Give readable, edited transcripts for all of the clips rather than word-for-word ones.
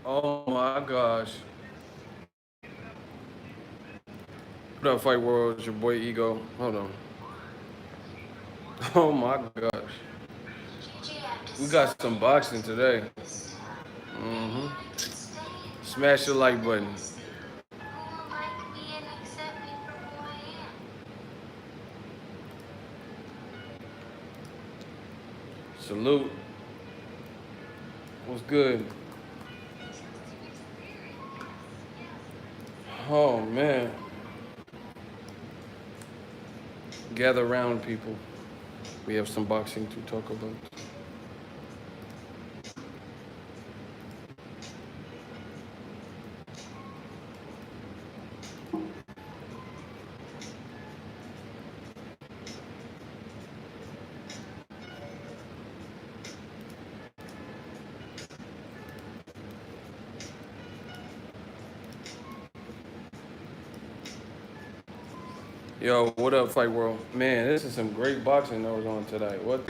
Oh my gosh. What up, Fight World? It's your boy Ego. Hold on. Oh my gosh. We got some boxing today. Mm-hmm. Smash the like button. Salute. What's good? Oh man. Gather around, people. We have some boxing to talk about. Yo, what up, Fight World? Man, this is some great boxing that was on today. What?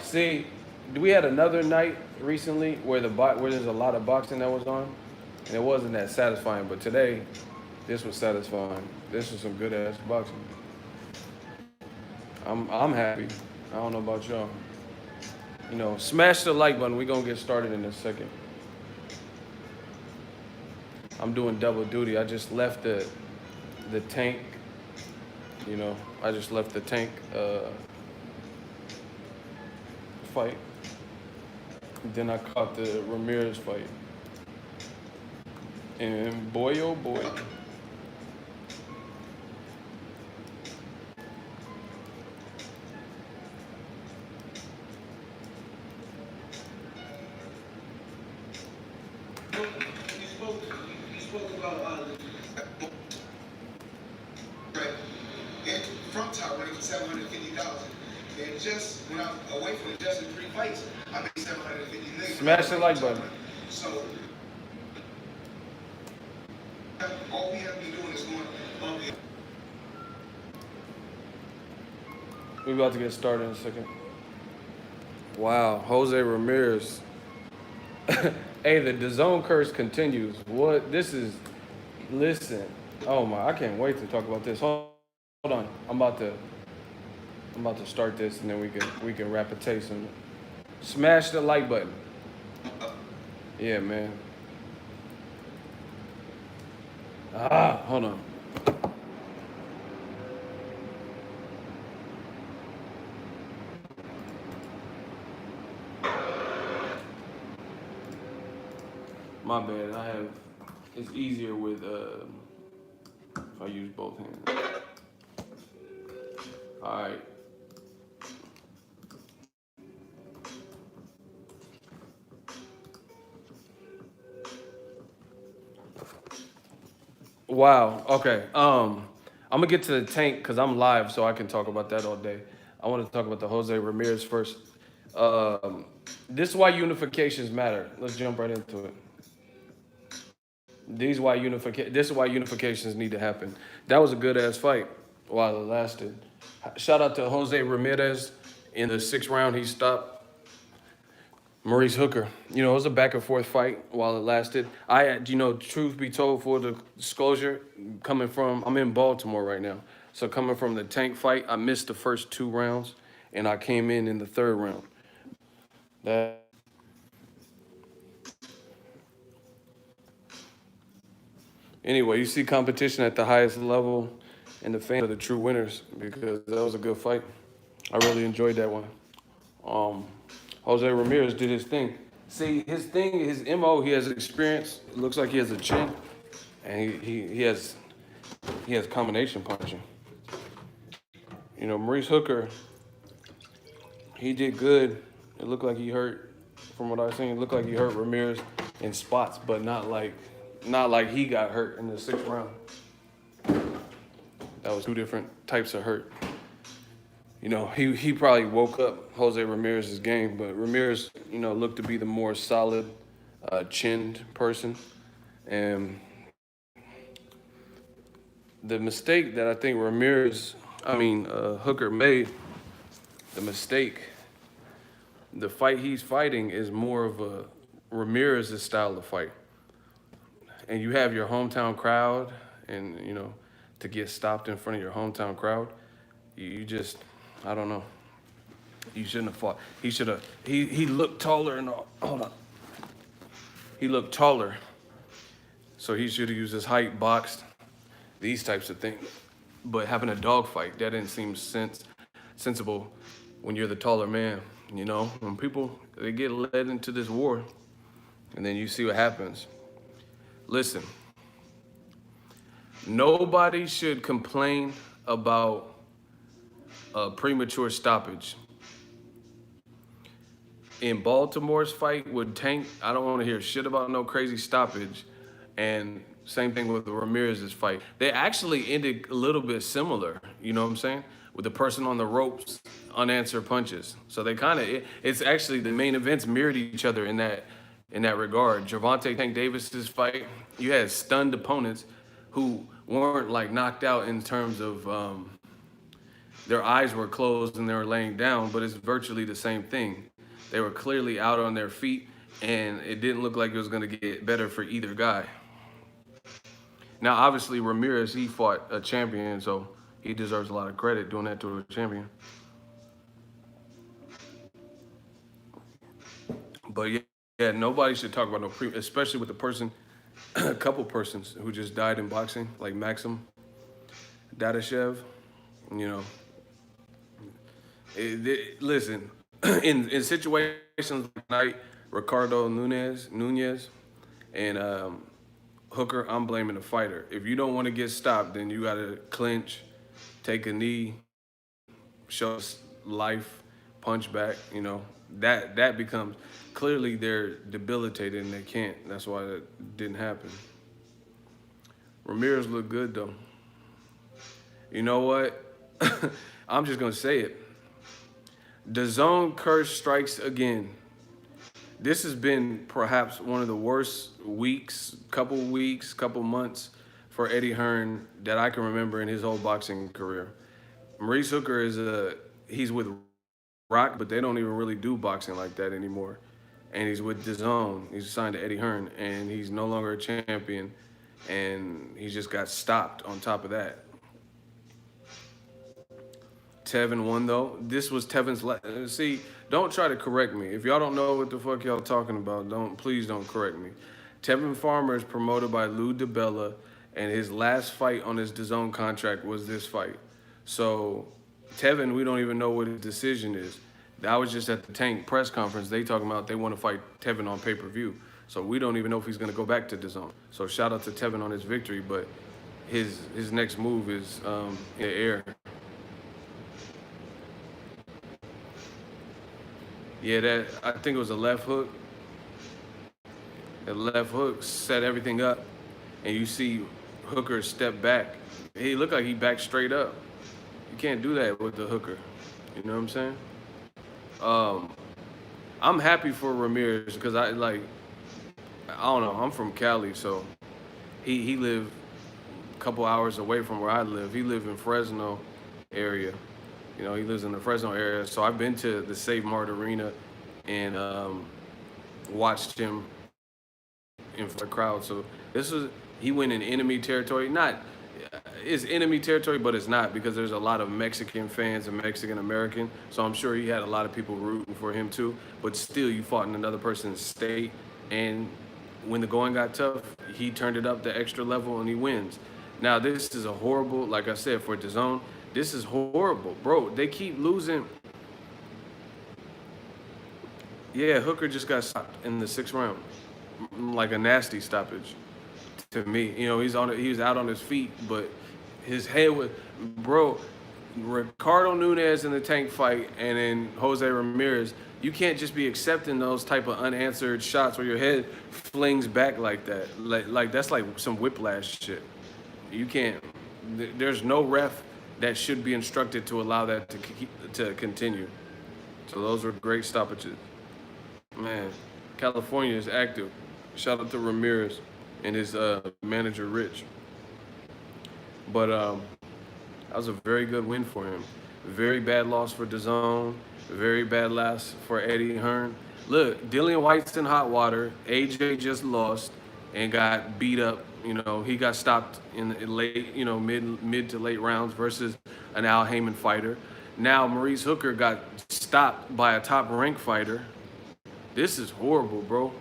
See, we had another night recently where where there's a lot of boxing that was on, and it wasn't that satisfying. But today, this was satisfying. This was some good ass boxing. I'm happy. I don't know about y'all. Smash the like button. We're gonna get started in a second. I'm doing double duty. I just left the tank. I just left the tank fight. Then I caught the Ramirez fight. And boy, oh boy. You spoke about right, and from top rank for $750. And just when I'm away from the just in 3 fights, I made 750 million. Smash the like button. So all we have to be doing is going on the We about to get started in a second. Wow, Jose Ramirez. Hey, the Dazn curse continues. What? This is. Listen. Oh my! I can't wait to talk about this. Hold on. I'm about to start this, and then we can wrap a taste on it. Smash the like button. Yeah, man. Hold on. My bad. It's easier with if I use both hands. All right. Wow. Okay. I'm gonna get to the tank because I'm live, so I can talk about that all day. I want to talk about the Jose Ramirez first. Um, this is why unifications matter. Let's jump right into it. This is why unifications need to happen. That was a good ass fight while it lasted. Shout out to Jose Ramirez in the sixth round. He stopped Maurice Hooker. It was a back and forth fight while it lasted. Truth be told, for the disclosure, I'm in Baltimore right now. So coming from the tank fight, I missed the first 2 rounds, and I came in the third round. That Anyway, you see competition at the highest level, and the fans are the true winners because that was a good fight. I really enjoyed that one. Um, Jose Ramirez did his thing. See, his MO, he has experience. It looks like he has a chin, and he has combination punching. Maurice Hooker, he did good. It looked like he hurt, from what I've seen, it looked like he hurt Ramirez in spots, but not like he got hurt in the sixth round. That was two different types of hurt. He probably woke up Jose Ramirez's game, but Ramirez, looked to be the more solid, chinned person. And the mistake that I think Hooker made, the mistake, the fight he's fighting is more of a Ramirez's style of fight. and you have your hometown crowd, and to get stopped in front of your hometown crowd, you just, I don't know. You shouldn't have fought. He should have. He looked taller and all. Hold on. He looked taller, so he should have used his height, boxed, these types of things. But having a dogfight, that didn't seem sensible when you're the taller man. When people they get led into this war, and then you see what happens. Listen, nobody should complain about a premature stoppage. In Baltimore's fight with Tank, I don't want to hear shit about no crazy stoppage. And same thing with Ramirez's fight. They actually ended a little bit similar, you know what I'm saying? With the person on the ropes, unanswered punches. So they it's actually the main events mirrored each other in that regard. Gervonta Tank Davis's fight, you had stunned opponents who weren't like knocked out in terms of their eyes were closed and they were laying down, but it's virtually the same thing. They were clearly out on their feet, and it didn't look like it was going to get better for either guy. Now, obviously, Ramirez, he fought a champion, so he deserves a lot of credit doing that to a champion. But yeah, nobody should talk about especially with a couple persons who just died in boxing, like Maxim Dadashev. Listen, in situations like Ricardo Nunez, and Hooker, I'm blaming the fighter. If you don't want to get stopped, then you got to clinch, take a knee, show life, punch back. That becomes clearly they're debilitated and they can't. That's why that didn't happen. Ramirez looked good though. You know what? I'm just gonna say it. Dazn curse strikes again. This has been perhaps one of the worst couple months for Eddie Hearn that I can remember in his whole boxing career. Maurice Hooker he's with Rock, but they don't even really do boxing like that anymore. And he's with Dazn. He's signed to Eddie Hearn, and he's no longer a champion, and he just got stopped on top of that. Tevin won though. This was Tevin's last. See, don't try to correct me. If y'all don't know what the fuck y'all talking about, please don't correct me. Tevin Farmer is promoted by Lou DiBella, and his last fight on his DAZN contract was this fight. So Tevin, we don't even know what his decision is. That was just at the Tank press conference. They talking about they want to fight Tevin on pay-per-view. So we don't even know if he's going to go back to DAZN. So shout out to Tevin on his victory, but his next move is in the air. Yeah, I think it was a left hook. The left hook set everything up, and you see Hooker step back. He looked like he backed straight up. You can't do that with the Hooker. You know what I'm saying? I'm happy for Ramirez because I don't know. I'm from Cali, so he lived a couple hours away from where I live. He lived in Fresno area. He lives in the Fresno area. So I've been to the Save Mart Arena and watched him in the crowd. So he went in enemy territory. It's enemy territory, but it's not because there's a lot of Mexican fans and Mexican American. So I'm sure he had a lot of people rooting for him too. But still, you fought in another person's state. And when the going got tough, he turned it up the extra level and he wins. Now, this is a horrible, like I said, for DAZN. This is horrible, bro. They keep losing. Yeah, Hooker just got stopped in the 6th round, like a nasty stoppage to me. He was out on his feet, but his head was, bro. Ricardo Nunez in the Tank fight, and then Jose Ramirez. You can't just be accepting those type of unanswered shots where your head flings back like that. Like that's like some whiplash shit. You can't. There's no ref that should be instructed to allow that to continue. So those were great stoppages. Man, California is active. Shout out to Ramirez and his manager, Rich. But that was a very good win for him. Very bad loss for DAZN. Very bad loss for Eddie Hearn. Look, Dillian White's in hot water. AJ just lost. and got beat up. You know, he got stopped in the late, you know, mid to late rounds versus an Al Haymon fighter. Now Maurice Hooker got stopped by a top ranked fighter. This is horrible, bro.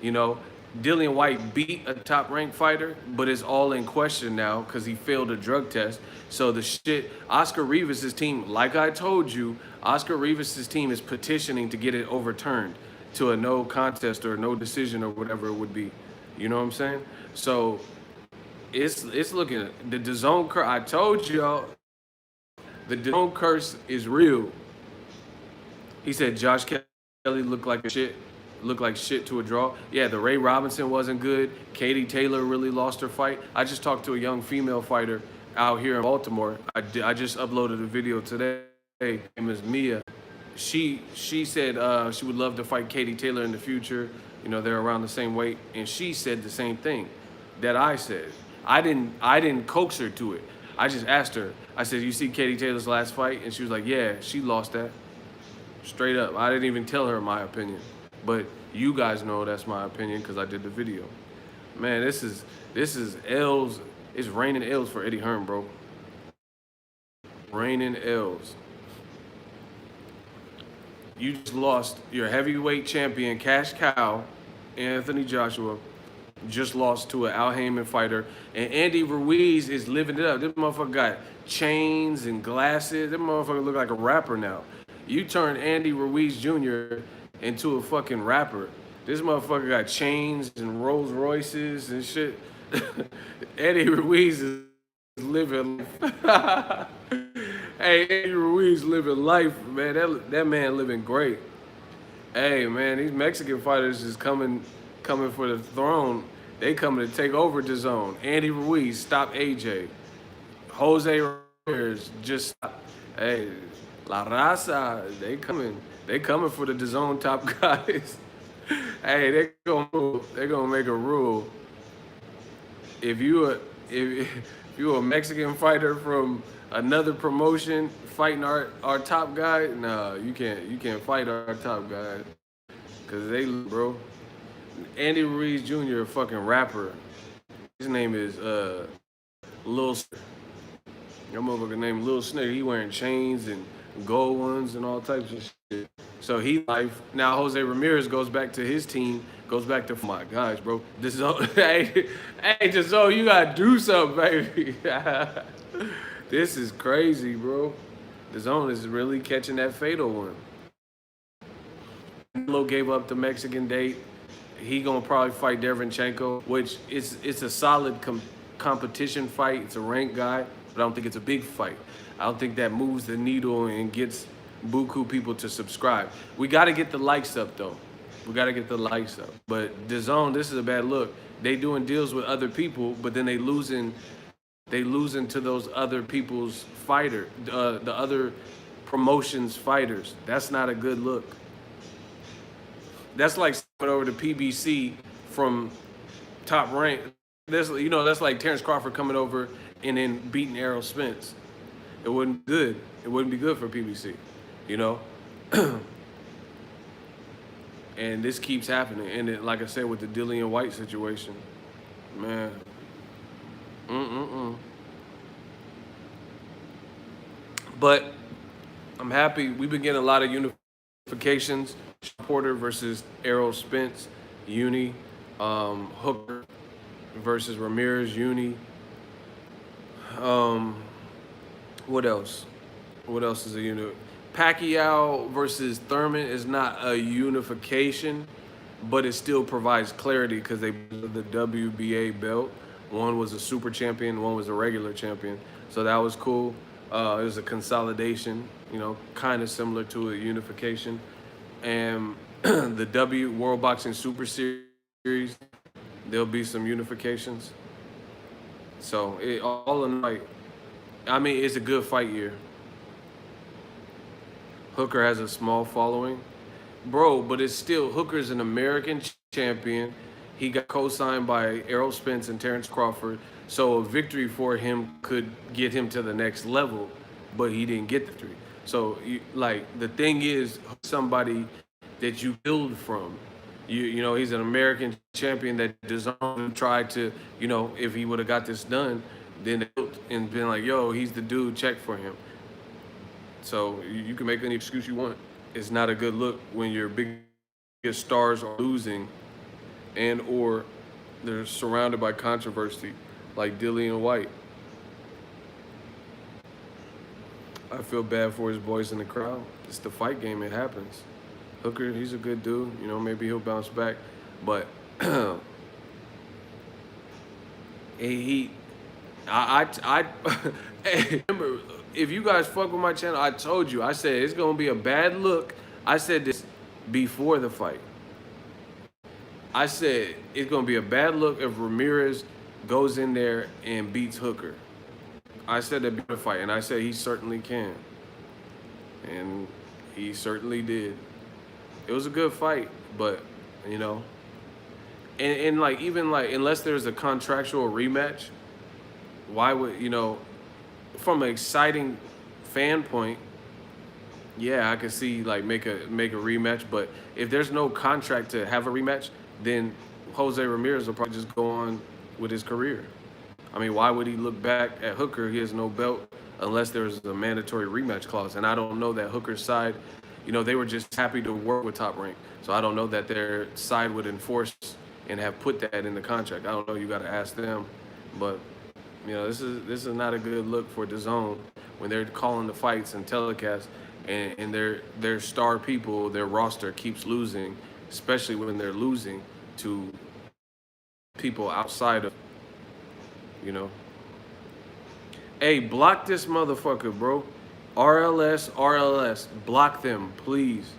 You know, Dillian White beat a top ranked fighter, but it's all in question now because he failed a drug test. So the shit, Oscar Rivas' team, like I told you, Oscar Rivas' team is petitioning to get it overturned to a no contest or no decision or whatever it would be. You know what I'm saying? So it's looking, the Dazn curse, I told y'all, the Dazn curse is real. He said Josh Kelly looked like shit to a draw. Yeah, the Ray Robinson wasn't good. Katie Taylor really lost her fight. I just talked to a young female fighter out here in Baltimore. I just uploaded a video today. Her name is Mia. She said she would love to fight Katie Taylor in the future. You know, they're around the same weight, and she said the same thing that I said. I didn't coax her to it. I just asked her. I said, "You see Katie Taylor's last fight?" And she was like, "Yeah, she lost that." Straight up. I didn't even tell her my opinion. But you guys know that's my opinion because I did the video. Man, this is L's. It's raining L's for Eddie Hearn, bro. Raining L's. You just lost your heavyweight champion, Cash Cow, Anthony Joshua, just lost to an Al Haymon fighter. And Andy Ruiz is living it up. This motherfucker got chains and glasses. This motherfucker look like a rapper now. You turned Andy Ruiz Jr. into a fucking rapper. This motherfucker got chains and Rolls Royces and shit. Andy Ruiz is living life. Hey, Andy Ruiz living life, man. That man living great. Hey, man, these Mexican fighters is coming for the throne. They coming to take over the zone. Andy Ruiz, stop AJ. Jose Ramirez, just stop. Hey, La Raza, they coming for the DAZN top guys. Hey, they gonna make a rule. If you a Mexican fighter from another promotion fighting our top guy, nah, you can't fight our top guy, cause they, bro. Andy Ruiz Jr. a fucking rapper. His name is Lil. Your motherfucker named Lil Snake. He wearing chains and gold ones and all types of shit. So he life. Now Jose Ramirez goes back to his team, goes back to, my gosh, bro. This is hey, just so you gotta do something, baby. This is crazy, bro. The zone is really catching that fatal one. Canelo gave up the Mexican date. He gonna probably fight Derevyanchenko, which it's a solid competition fight. It's a ranked guy, but I don't think it's a big fight. I don't think that moves the needle and gets buku people to subscribe. We got to get the likes up, though. We got to get the likes up. But DAZN, this is a bad look. They doing deals with other people, but then they losing to those other people's fighter, the other promotions fighters. That's not a good look. That's like coming over to PBC from Top Rank. That's like Terrence Crawford coming over and then beating Errol Spence. It wouldn't be good. It wouldn't be good for PBC, you know? And this keeps happening. And it, like I said, with the Dillian White situation, man. But I'm happy. We've been getting a lot of unifications. Porter versus Errol Spence, uni. Hooker versus Ramirez, uni. What else? What else is a unit? Pacquiao versus Thurman is not a unification, but it still provides clarity because they the WBA belt. One was a super champion, one was a regular champion. So that was cool. It was a consolidation, kind of similar to a unification. And the World Boxing Super Series, there'll be some unifications. So all in like, I mean, it's a good fight year. Hooker has a small following. Bro, but it's still, Hooker's an American champion. He got co-signed by Errol Spence and Terrence Crawford. So a victory for him could get him to the next level, but he didn't get the victory. So, the thing is, somebody that you build from. You know, he's an American champion that Dazn tried to, you know, if he would have got this done, then and been like, yo, he's the dude, check for him. So you can make any excuse you want. It's not a good look when your biggest stars are losing and or they're surrounded by controversy like Dillian White. I feel bad for his boys in the crowd. It's the fight game, it happens. Hooker, he's a good dude. You know, maybe he'll bounce back. But he hey, remember, if you guys fuck with my channel, I told you, I said it's gonna be a bad look. I said this before the fight. I said it's gonna be a bad look if Ramirez goes in there and beats Hooker. I said that before the fight, and I said he certainly can. And he certainly did. It was a good fight, but you know, and like even like unless there's a contractual rematch, why would, you know, from an exciting fan point, yeah, I could see like make a rematch. But if there's no contract to have a rematch, then Jose Ramirez will probably just go on with his career. I mean, why would he look back at Hooker? He has no belt unless there's a mandatory rematch clause. And I don't know that Hooker's side, you know, they were just happy to work with Top Rank. So I don't know that their side would enforce and have put that in the contract. I don't know. You got to ask them. But you know, this is not a good look for DAZN when they're calling the fights and telecasts, and their star people, their roster keeps losing, especially when they're losing to people outside of, you know. Hey, block this motherfucker, bro. RLS, block them, please.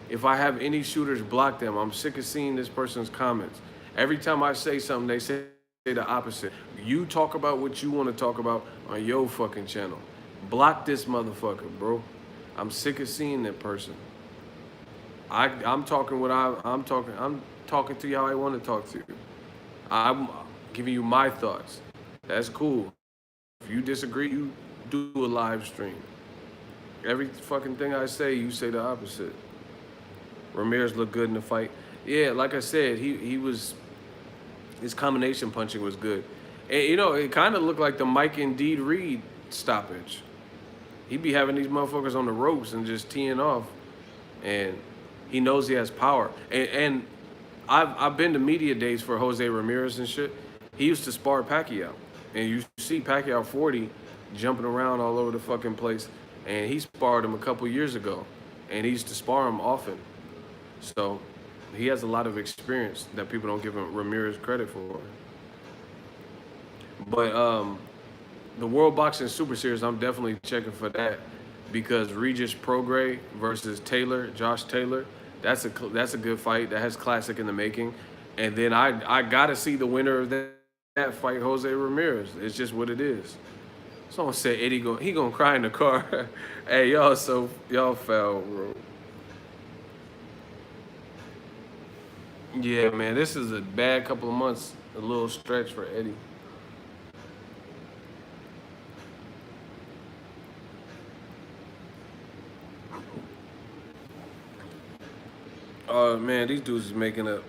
If I have any shooters, block them. I'm sick of seeing this person's comments. Every time I say something, they say the opposite. You talk about what you want to talk about on your fucking channel. Block this motherfucker, bro. I'm sick of seeing that person. I'm talking what I'm talking. I'm talking to you how I want to talk to you. I'm giving you my thoughts. That's cool. If you disagree, you do a live stream. Every fucking thing I say, you say the opposite. Ramirez looked good in the fight. Yeah, like I said, he was, his combination punching was good. And, you know, it kind of looked like the Mike Indeed Reed stoppage. He be having these motherfuckers on the ropes and just teeing off. And he knows he has power. And I've been to media days for Jose Ramirez and shit. He used to spar Pacquiao. And you see Pacquiao 40 jumping around all over the fucking place. And he sparred him a couple years ago. And he used to spar him often. So he has a lot of experience that people don't give him Ramirez credit for. But the World Boxing Super Series, I'm definitely checking for that, because Regis Prograis versus Taylor, Josh Taylor, that's a good fight. That has classic in the making. And then I gotta see the winner of that fight, Jose Ramirez. It's just what it is. Someone said Eddie he gonna cry in the car. Hey, y'all foul, bro. Yeah, man, this is a bad couple of months, a little stretch for Eddie. Oh man, these dudes is making up.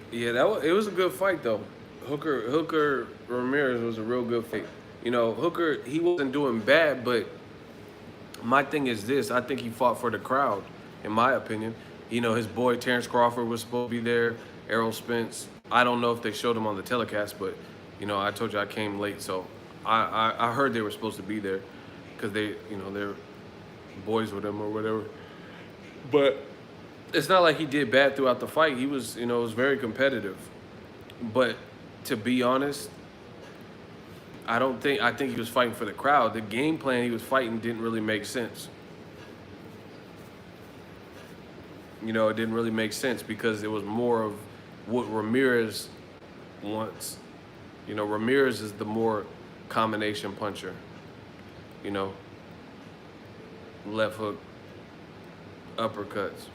Yeah, it was a good fight though. Hooker Ramirez was a real good fight. You know, Hooker, he wasn't doing bad, but my thing is this: I think he fought for the crowd, in my opinion. You know, his boy Terrence Crawford was supposed to be there, Errol Spence. I don't know if they showed him on the telecast, but you know, I told you I came late, so I heard they were supposed to be there because they, you know, they're boys with him or whatever. But it's not like he did bad throughout the fight. He was, you know, it was very competitive. But to be honest, I think he was fighting for the crowd. The game plan he was fighting didn't really make sense. You know, it didn't really make sense because it was more of what Ramirez wants. You know, Ramirez is the more combination puncher. You know, left hook, uppercuts.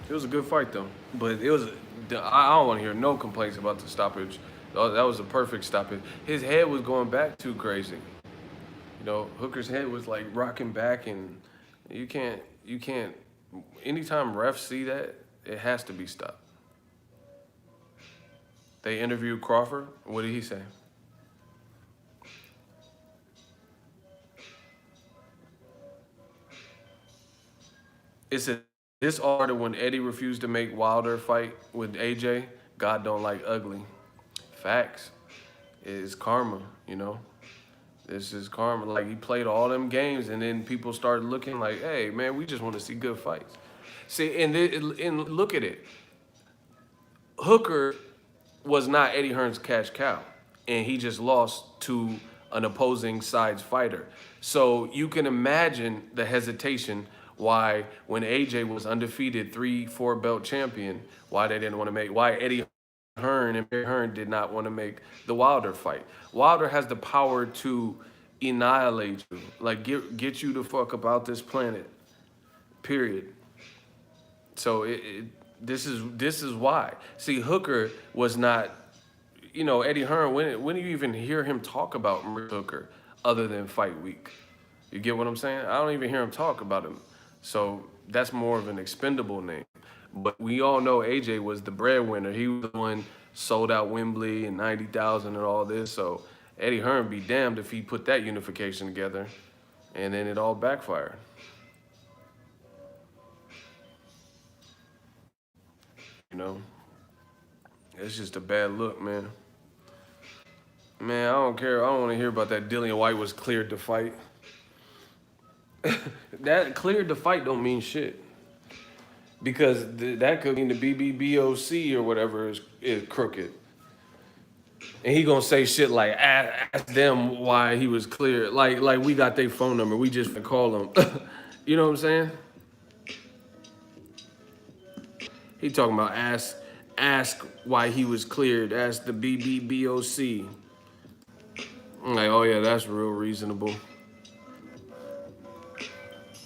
It was a good fight though, but I don't want to hear no complaints about the stoppage. That was a perfect stoppage. His head was going back too crazy. You know, Hooker's head was like rocking back, and you can't. Anytime refs see that, it has to be stopped. They interviewed Crawford. What did he say? It said this order when Eddie refused to make Wilder fight with AJ. God don't like ugly. Facts. It's karma, you know. This is karma. Like he played all them games, and then people started looking like, "Hey, man, we just want to see good fights." See, and look at it. Hooker was not Eddie Hearn's cash cow, and he just lost to an opposing side's fighter. So you can imagine the hesitation why when AJ was undefeated 3-4 belt champion, why they didn't want to make why Eddie Hearn and Barry Hearn did not want to make the Wilder fight. Wilder has the power to annihilate you, like get you the fuck about this planet. Period. So this is why. See, Hooker was not, you know, Eddie Hearn. When do you even hear him talk about Hooker other than fight week? You get what I'm saying? I don't even hear him talk about him. So that's more of an expendable name. But we all know AJ was the breadwinner. He was the one sold out Wembley and 90,000 and all this. So Eddie Hearn be damned if he put that unification together, and then it all backfired. You know, it's just a bad look, man. Man, I don't care. I don't want to hear about that. Dillian White was cleared to fight. That cleared to fight don't mean shit. Because that could mean the BBBOC or whatever is crooked. And he gonna say shit like, ask them why he was cleared. Like we got their phone number. We just call them. You know what I'm saying? He talking about ask why he was cleared. Ask the BBBOC. I'm like, oh yeah, that's real reasonable.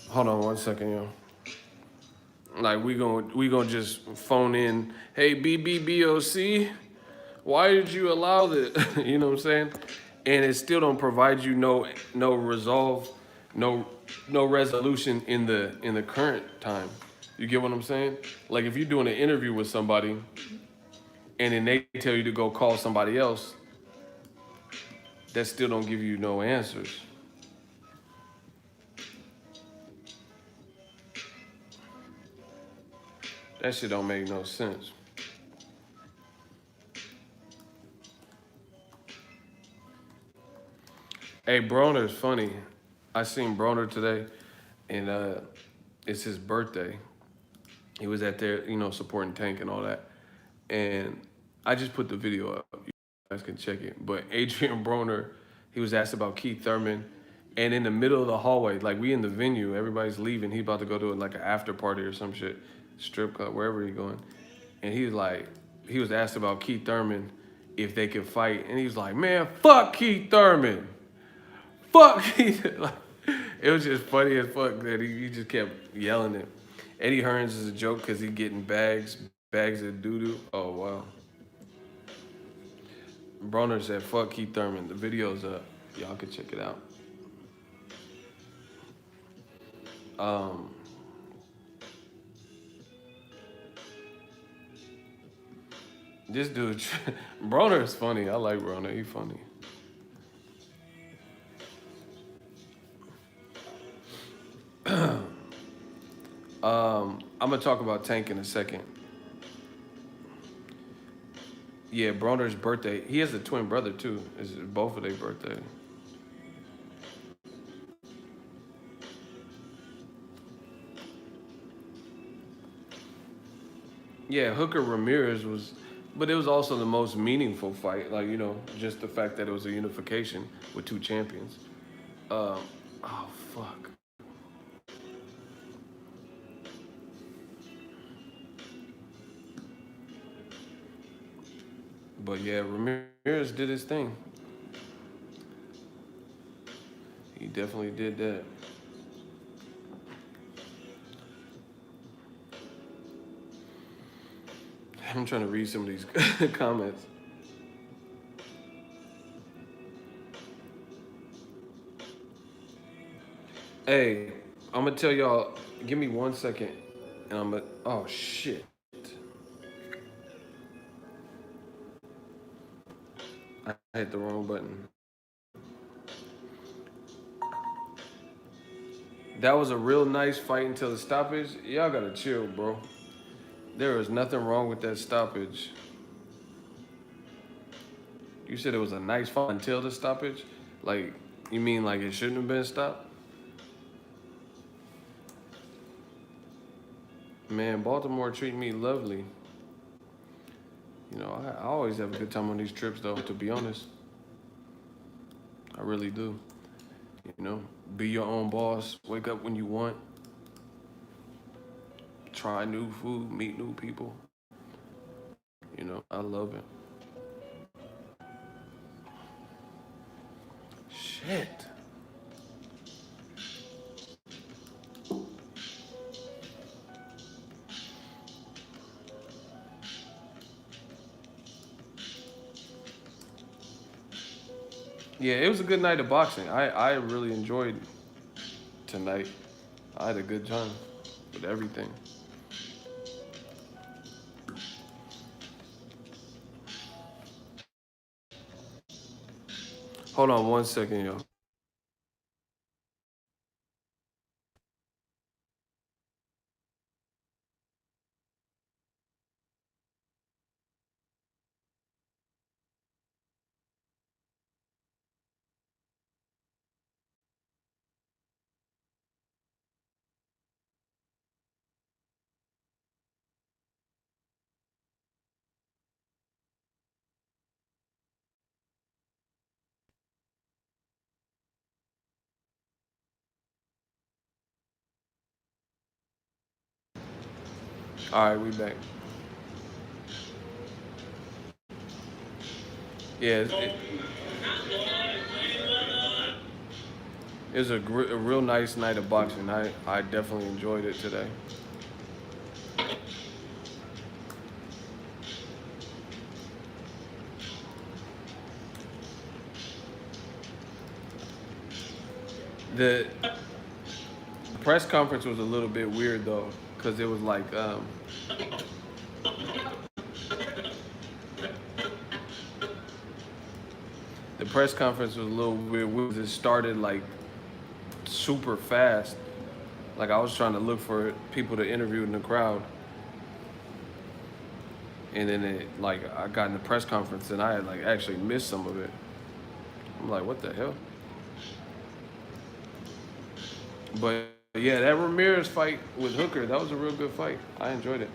Hold on 1 second, yo. Like we gonna just phone in, hey BBBOC, why did you allow this? You know what I'm saying? And it still don't provide you no resolve, no resolution in the current time. You get what I'm saying? Like if you're doing an interview with somebody and then they tell you to go call somebody else, that still don't give you no answers. That shit don't make no sense. Hey, Broner's funny. I seen Broner today, and it's his birthday. He was at there, you know, supporting Tank and all that. And I just put the video up. You guys can check it. But Adrian Broner, he was asked about Keith Thurman. And in the middle of the hallway, like we in the venue, everybody's leaving. He about to go to like an after party or some shit, strip club, wherever he going. And he was like, he was asked about Keith Thurman if they could fight. And he was like, man, fuck Keith Thurman. Fuck Keith. Like, it was just funny as fuck that he just kept yelling it. Eddie Hearns is a joke because he getting bags of doo-doo. Oh, wow. Broner said, fuck Keith Thurman. The video's up. Y'all can check it out. This dude, Broner is funny. I like Broner. He funny. I'm gonna talk about Tank in a second. Yeah, Broner's birthday. He has a twin brother too. It's both of their birthday. Yeah, Hooker Ramirez was, but it was also the most meaningful fight. Like, you know, just the fact that it was a unification with two champions. Oh fuck. But yeah, Ramirez did his thing. He definitely did that. I'm trying to read some of these comments. Hey, I'm gonna tell y'all. Give me 1 second, and I'm gonna. Oh shit! I hit the wrong button. That was a real nice fight until the stoppage. Y'all gotta chill, bro. There is nothing wrong with that stoppage. You said it was a nice fight until the stoppage? Like, you mean like it shouldn't have been stopped? Man, Baltimore treat me lovely. You know, I always have a good time on these trips, though, to be honest. I really do. You know, be your own boss, wake up when you want, try new food, meet new people. You know, I love it. Shit. Yeah, it was a good night of boxing. I really enjoyed tonight. I had a good time with everything. Hold on 1 second, yo. All right, we back. Yeah, it was a real nice night of boxing. I definitely enjoyed it today. The press conference was a little bit weird though, because it was like the press conference was a little weird. It started like super fast. Like I was trying to look for people to interview in the crowd, and then I got in the press conference and I had like actually missed some of it. I'm like, what the hell? But yeah, that Ramirez fight with Hooker, that was a real good fight. I enjoyed it.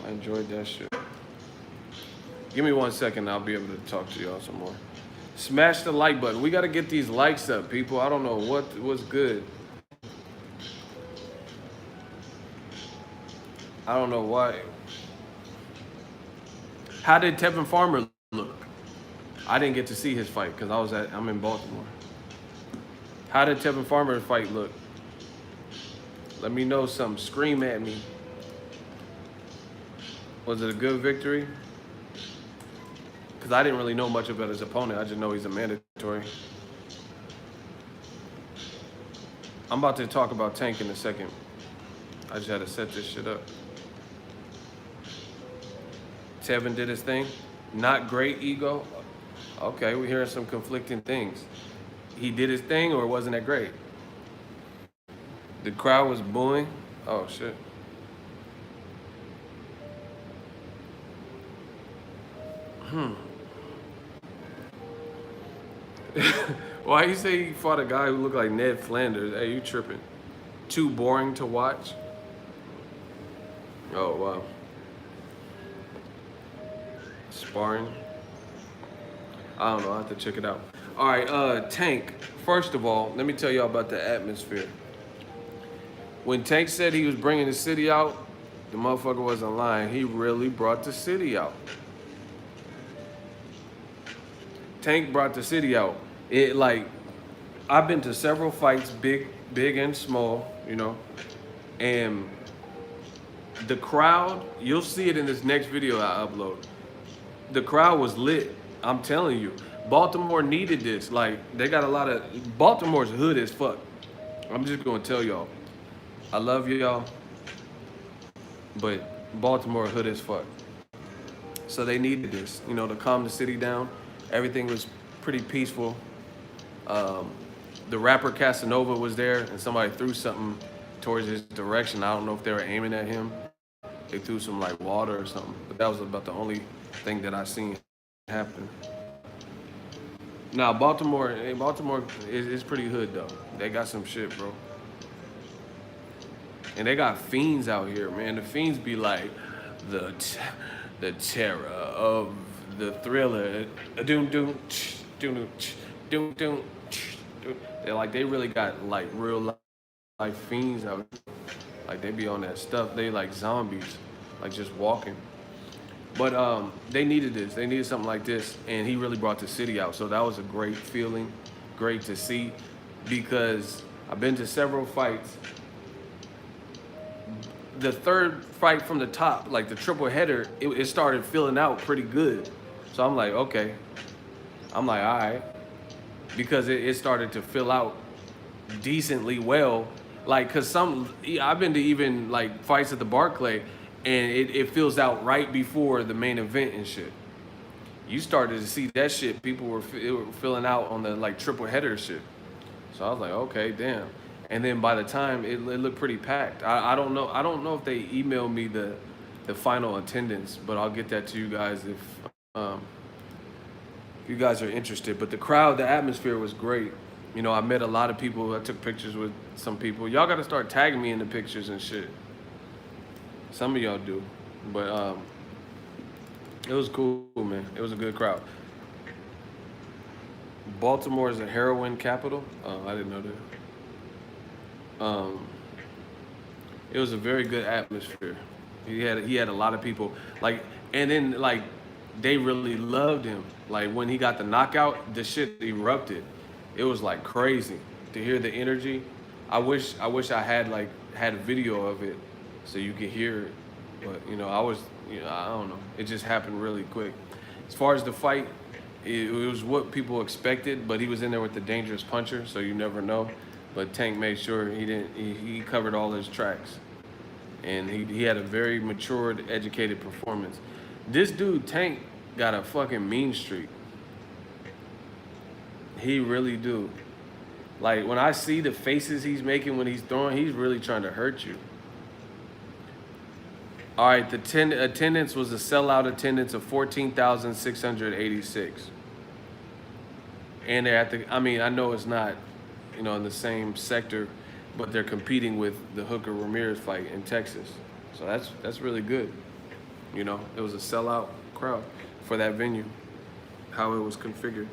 I enjoyed that shit. Give me 1 second, I'll be able to talk to y'all some more. Smash the like button. We gotta get these likes up, people. I don't know what's good. I don't know why. How did Tevin Farmer look? I didn't get to see his fight because I'm in Baltimore. How did Tevin Farmer's fight look? Let me know something. Scream at me. Was it a good victory? Because I didn't really know much about his opponent. I just know he's a mandatory. I'm about to talk about Tank in a second. I just had to set this shit up. Tevin did his thing. Not great ego. Okay, we're hearing some conflicting things. He did his thing or wasn't that great? The crowd was booing. Oh, shit. Why you say he fought a guy who looked like Ned Flanders? Hey, you tripping. Too boring to watch? Oh, wow. Sparring? I don't know, I have to check it out. All right, Tank. First of all, let me tell y'all about the atmosphere. When Tank said he was bringing the city out, the motherfucker wasn't lying. He really brought the city out. Tank brought the city out. I've been to several fights, big and small, you know, and the crowd, you'll see it in this next video I upload. The crowd was lit, I'm telling you. Baltimore needed this. Like, they got a lot of Baltimore's hood as fuck. I'm just gonna tell y'all. I love y'all, but Baltimore hood as fuck. So they needed this, to calm the city down. Everything was pretty peaceful. Um, the rapper Casanova was there, and somebody threw something towards his direction. I don't know if they were aiming at him. They threw some like water or something, but that was about the only thing that I seen happen. Now Baltimore is pretty hood though. They got some shit, bro. And they got fiends out here, man. The fiends be like the the terror of the thriller. Doom doom doom doom doom. They really got like real life fiends out here. Like they be on that stuff. They like zombies, like just walking. But they needed this. They needed something like this, and he really brought the city out. So that was a great feeling, great to see, because I've been to several fights. The third fight from the top, like the triple header, it started filling out pretty good. So I'm like, okay. I'm like, all right, because it started to fill out decently well. Like, cause I've been to even like fights at the Barclay, and it fills out right before the main event and shit. You started to see that shit. People were filling out on the like triple header shit. So I was like, okay, damn. And then by the time it looked pretty packed. I don't know. I don't know if they emailed me the final attendance, but I'll get that to you guys if you guys are interested. But the crowd, the atmosphere was great. I met a lot of people. I took pictures with some people. Y'all got to start tagging me in the pictures and shit. Some of y'all do, but it was cool, man. It was a good crowd. Baltimore is a heroin capital. I didn't know that. It was a very good atmosphere. He had a lot of people like, and then like they really loved him. Like when he got the knockout, the shit erupted. It was like crazy to hear the energy. I wish I had a video of it so you could hear it. But I don't know. It just happened really quick. As far as the fight, it was what people expected, but he was in there with the dangerous puncher, so you never know. But Tank made sure he covered all his tracks. And he had a very matured, educated performance. This dude, Tank, got a fucking mean streak. He really do. Like, when I see the faces he's making when he's throwing, he's really trying to hurt you. All right, the attendance was a sellout attendance of 14,686. And they're I know it's not, in the same sector, but they're competing with the Hooker Ramirez fight in Texas. So that's really good. It was a sellout crowd for that venue, how it was configured.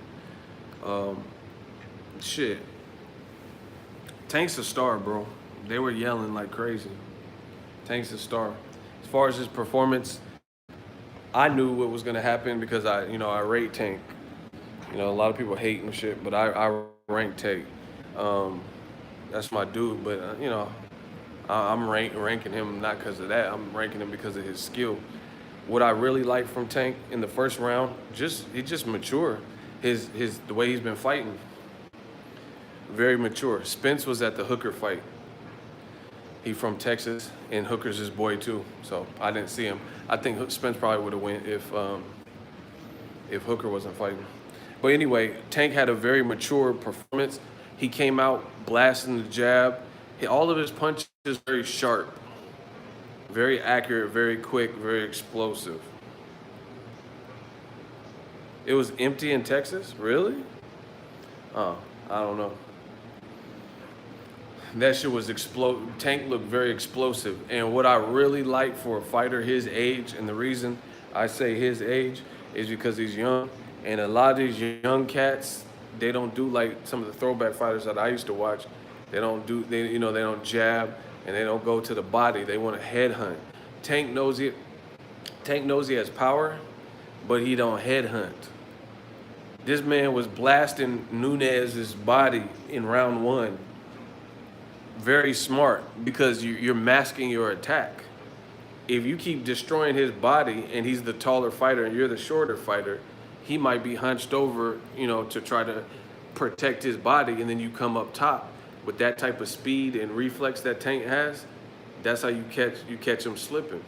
Shit. Tank's a star, bro. They were yelling like crazy. Tank's a star. As far as his performance, I knew what was gonna happen because I rate Tank. A lot of people hate and shit, but I rank Tank. That's my dude, but I'm ranking him not because of that. I'm ranking him because of his skill. What I really like from Tank in the first round, he just mature. The way he's been fighting, very mature. Spence was at the Hooker fight. He from Texas, and Hooker's his boy too. So I didn't see him. I think Spence probably would have won if Hooker wasn't fighting. But anyway, Tank had a very mature performance. He came out blasting the jab. All of his punches very sharp, very accurate, very quick, very explosive. It was empty in Texas? Really? Oh, I don't know. That shit was Tank looked very explosive. And what I really like for a fighter his age, and the reason I say his age is because he's young. And a lot of these young cats, they don't do like some of the throwback fighters that I used to watch. They don't jab and they don't go to the body. They want to headhunt. Tank knows it. Tank knows he has power, but he don't headhunt. This man was blasting Nunez's body in round one. Very smart, because you're masking your attack. If you keep destroying his body and he's the taller fighter and you're the shorter fighter, he might be hunched over, you know, to try to protect his body, and then you come up top with that type of speed and reflex that Tank has. That's how you catch him slipping.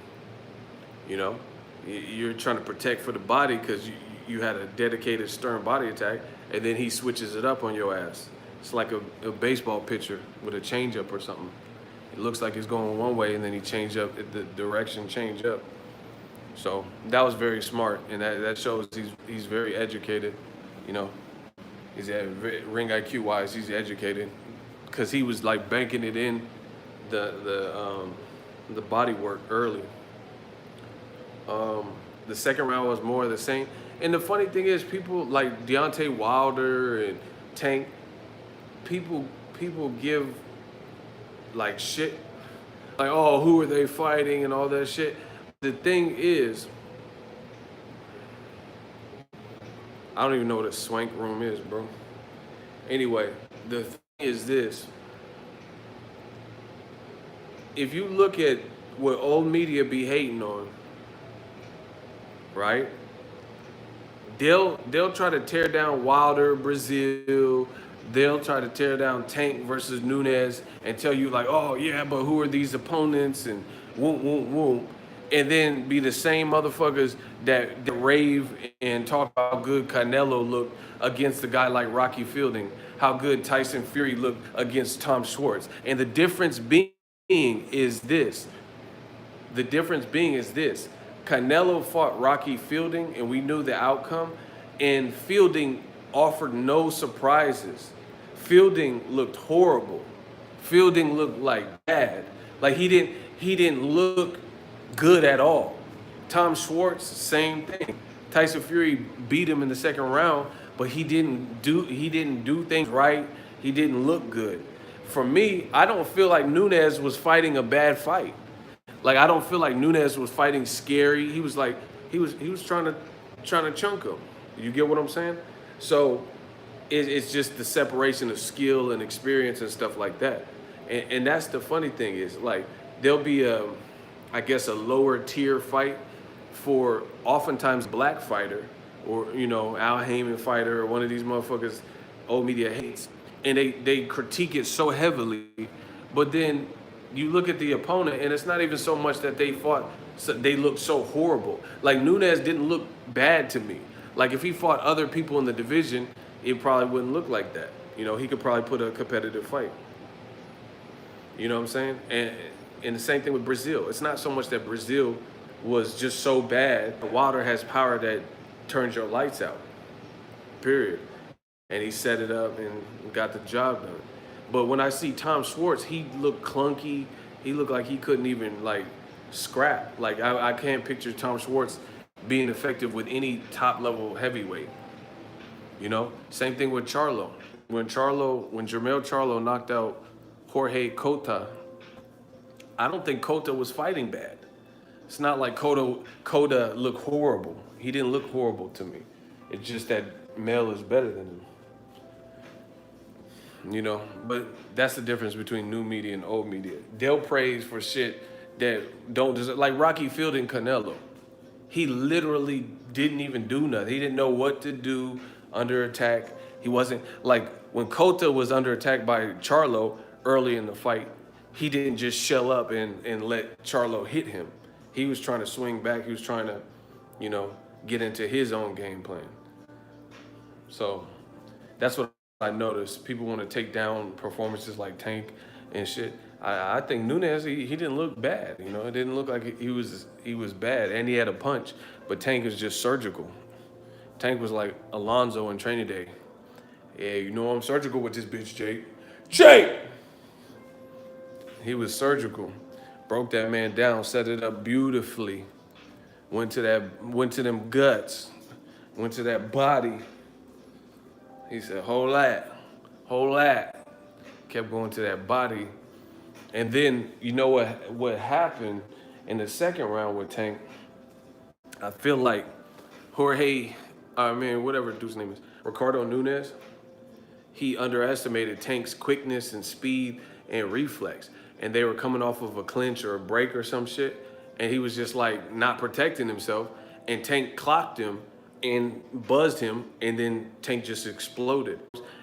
You know, you're trying to protect for the body because you had a dedicated stern body attack, and then he switches it up on your ass. It's like a baseball pitcher with a changeup or something. It looks like he's going one way, and then he change up the direction, change up. So that was very smart, and that shows he's very educated. You know, he's ring IQ wise, he's educated because he was like banking it in the body work early. The second round was more of the same. And the funny thing is, people like Deontay Wilder and Tank, people give like shit, like, oh, who are they fighting and all that shit. The thing is, I don't even know what a swank room is, bro. Anyway, the thing is this. If you look at what old media be hating on, right? They'll try to tear down Wilder, Brazil. They'll try to tear down Tank versus Nunes and tell you like, oh yeah, but who are these opponents and whoop whoop whoop, and then be the same motherfuckers that rave and talk about how good Canelo looked against a guy like Rocky Fielding, how good Tyson Fury looked against Tom Schwartz, and the difference being is this. The difference being is this. Canelo fought Rocky Fielding, and we knew the outcome, and Fielding offered no surprises. Fielding looked horrible. Fielding looked like bad. Like he didn't look good at all. Tom Schwartz, same thing. Tyson Fury beat him in the second round, but he didn't do things right. He didn't look good. For me, I don't feel like Nunes was fighting a bad fight. Like I don't feel like Nunes was fighting scary. He was like he was trying to chunk him. You get what I'm saying? So it's just the separation of skill and experience and stuff like that. And that's the funny thing is like there'll be I guess a lower tier fight for oftentimes black fighter or you know Al Heyman fighter or one of these motherfuckers old media hates, and they critique it so heavily, but then you look at the opponent, and it's not even so much that they fought, so they looked so horrible. Like Nunes didn't look bad to me. Like if he fought other people in the division, it probably wouldn't look like that. You know, he could probably put a competitive fight. You know what I'm saying? And the same thing with Brazil. It's not so much that Brazil was just so bad. Wilder has power that turns your lights out. Period. And he set it up and got the job done. But when I see Tom Schwartz, he looked clunky. He looked like he couldn't even like scrap. Like I can't picture Tom Schwartz being effective with any top level heavyweight. You know, same thing with Charlo. When Jermell Charlo knocked out Jorge Cota, I don't think Cota was fighting bad. It's not like Cota looked horrible. He didn't look horrible to me. It's just that Mel is better than him. You know, but that's the difference between new media and old media. They'll praise for shit that don't deserve, like Rocky Fielding Canelo. He literally didn't even do nothing. He didn't know what to do under attack. He wasn't, like, when Cota was under attack by Charlo early in the fight, he didn't just shell up and let Charlo hit him. He was trying to swing back. He was trying to, you know, get into his own game plan. So that's what I noticed. People want to take down performances like Tank and shit. I think Nunes, he didn't look bad. You know, it didn't look like he was bad, and he had a punch. But Tank was just surgical. Tank was like Alonzo in Training Day. Yeah, you know I'm surgical with this bitch, Jake. Jake! He was surgical. Broke that man down, set it up beautifully. Went to them guts. Went to that body. He said, hold that. Kept going to that body. And then, you know what happened in the second round with Tank? I feel like whatever dude's name is, Ricardo Nunes, he underestimated Tank's quickness and speed and reflex. And they were coming off of a clinch or a break or some shit. And he was just like not protecting himself. And Tank clocked him and buzzed him, and then Tank just exploded.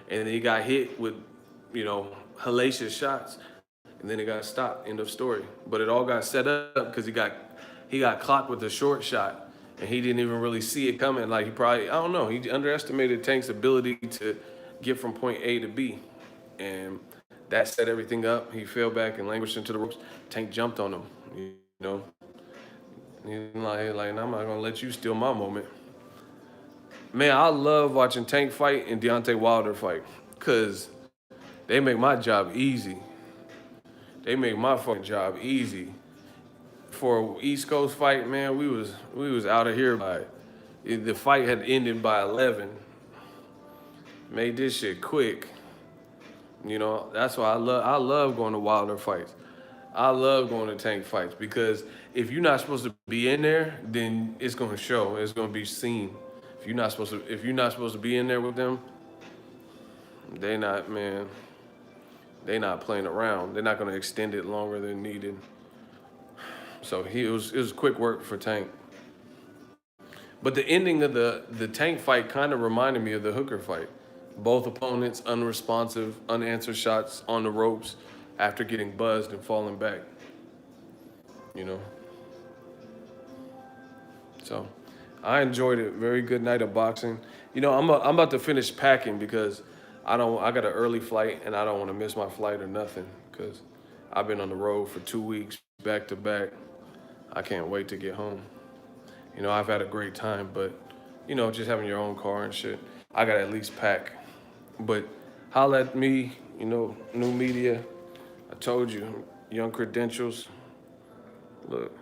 And then he got hit with, you know, hellacious shots, and then it got stopped. End of story. But it all got set up because he got clocked with a short shot, and he didn't even really see it coming. Like he probably, I don't know, he underestimated Tank's ability to get from point A to B, and that set everything up. He fell back and languished into the ropes. Tank jumped on him, you know. He's like, I'm not gonna let you steal my moment. Man, I love watching Tank fight and Deontay Wilder fight, cause they make my job easy. They make my fucking job easy. For an East Coast fight, man, we was out of here by the fight had ended by 11. Made this shit quick. You know, that's why I love going to Wilder fights. I love going to Tank fights because if you're not supposed to be in there, then it's gonna show. It's gonna be seen. If you're not supposed to be in there with them, they not playing around. They're not gonna extend it longer than needed. So it was quick work for Tank. But the ending of the Tank fight kind of reminded me of the Hooker fight. Both opponents unresponsive, unanswered shots on the ropes after getting buzzed and falling back. You know. So I enjoyed it. Very good night of boxing. You know, I'm about to finish packing because I got an early flight and I don't want to miss my flight or nothing because I've been on the road for 2 weeks back to back. I can't wait to get home. You know, I've had a great time, but you know, just having your own car and shit, I gotta at least pack. But holla at me, you know, new media. I told you, young credentials. Look.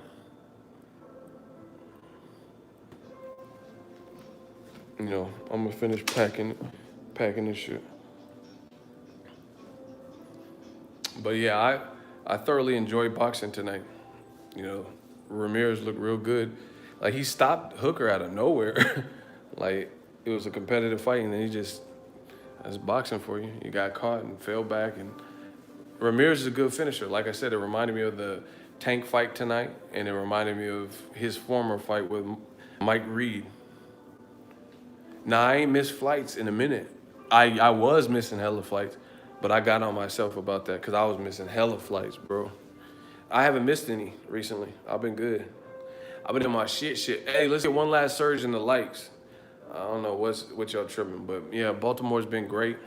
You know, I'm gonna finish packing this shit. But yeah, I thoroughly enjoyed boxing tonight. You know, Ramirez looked real good. Like he stopped Hooker out of nowhere. Like it was a competitive fight, and then that's boxing for you. You got caught and fell back, and Ramirez is a good finisher. Like I said, it reminded me of the Tank fight tonight, and it reminded me of his former fight with Mike Reed. Now, I ain't missed flights in a minute. I was missing hella flights, but I got on myself about that because I was missing hella flights, bro. I haven't missed any recently. I've been good. I've been in my shit. Hey, let's get one last surge in the likes. I don't know what y'all tripping, but yeah, Baltimore's been great.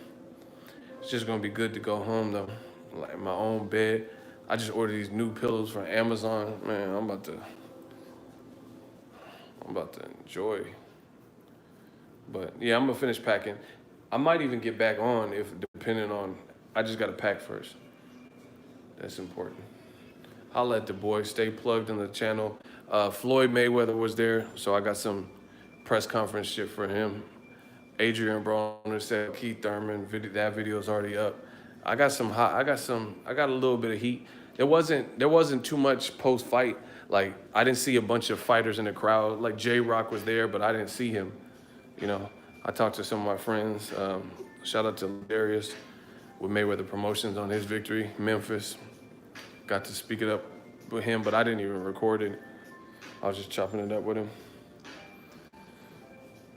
It's just gonna be good to go home though. Like my own bed. I just ordered these new pillows from Amazon. Man, I'm about to enjoy. But yeah, I'm gonna finish packing. I might even get back on depending on, I just gotta pack first. That's important. Holla at the boy, stay plugged in the channel. Floyd Mayweather was there, so I got some press conference shit for him. Adrian Broner said Keith Thurman, that video's already up. I got a little bit of heat. There wasn't too much post-fight. Like, I didn't see a bunch of fighters in the crowd. Like, J-Rock was there, but I didn't see him. You know, I talked to some of my friends. Shout out to Darius with Mayweather Promotions on his victory, Memphis. Got to speak it up with him, but I didn't even record it. I was just chopping it up with him.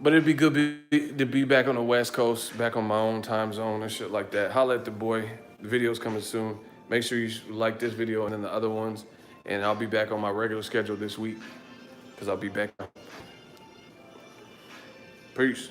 But it'd be good to be back on the West Coast, back on my own time zone and shit like that. Holla at the boy. The video's coming soon. Make sure you like this video and then the other ones. And I'll be back on my regular schedule this week because I'll be back. Peace.